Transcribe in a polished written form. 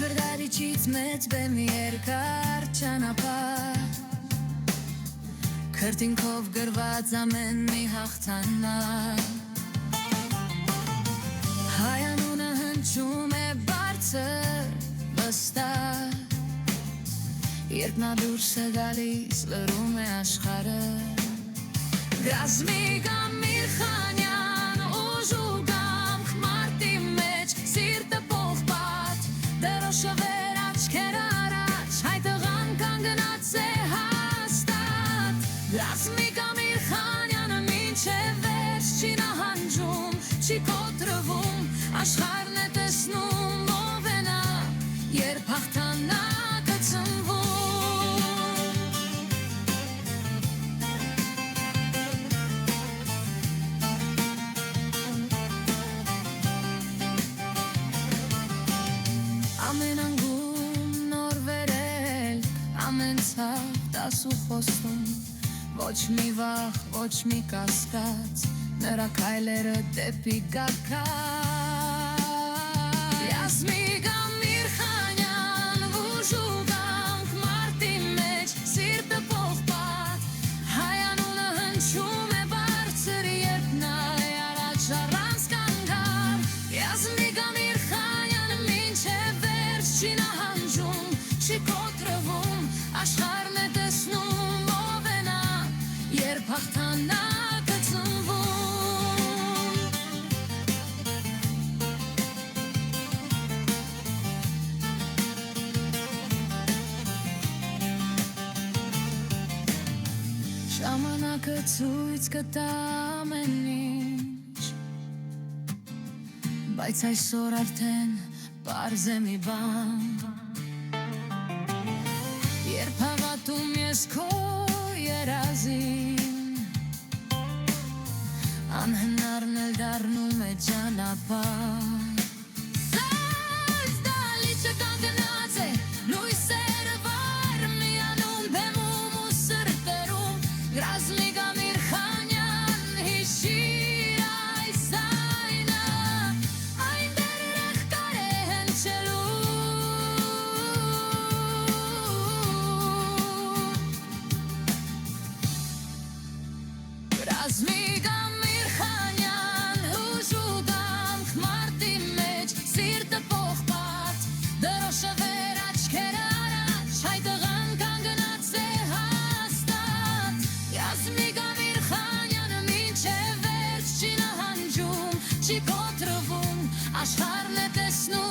Փոքր դարիչից մեծ բեմ երկար ճանապարհ Քրտինքով գրված ամեն մի հաղթանակ Հայ անունը հնչում է բարձր վստահ Երբ նա դուրս է գալիս լռում է աշխարհը Գազմիկ Ամիր Խանյան ուժ ու կամք մարտի մեջ սիրտը պողպատ դրոշը վեր աչքերը առաջ հայ տղան կանգնած է հաստատ Գազմիկ Ամիր Խանյանը մինչև վերջ չի նահանջում չի կոտրվում աշխարհն է տեսնում ով է նա երբ հաղթանակը ծնվում Ամեն անգում նոր վերել, ամեն ցավ տասու խոսում Ոչ մի վախ, ոչ մի կասկած, նրա քայլերը դեպի գագաթ Գազմիկ Ամիր Խանյան ուժ ու կամք մարտի մեջ սիրտը պողպատ Հայ անունը հնչում է բարձր երբ նա է առաջ առանց կանգառ Գազմիկ Ամիր Խանյանը մինչև չի նահանջում, չի կոտրվում, աշխարհն է տեսնում ով է նա, երբ հաղթանակը ծնվում Ժամանակը ցույց կտա ամեն ինչ Բայց այսօր արդեն Պարզ է մի բան Երբ հավատում ես քո երազին Անհնարն էլ դառնում է ճանապարհ Այս դալիճը կանգնած է լույսերը վար միանում բեմում ու սրտերում Գազմիկ Ամիր Խանյան հիշիր այս այնը Գազմիկ Ամիր Խանյան ուժ ու կամք մարտի մեջ սիրտը պողպատ դրոշը վեր աչքերը առաջ հայ տղան կանգնած է հաստատ Գազմիկ Ամիր Խանյանը մինչև վերջ չի նահանջում չի կոտրվում աշխարհն է տեսնում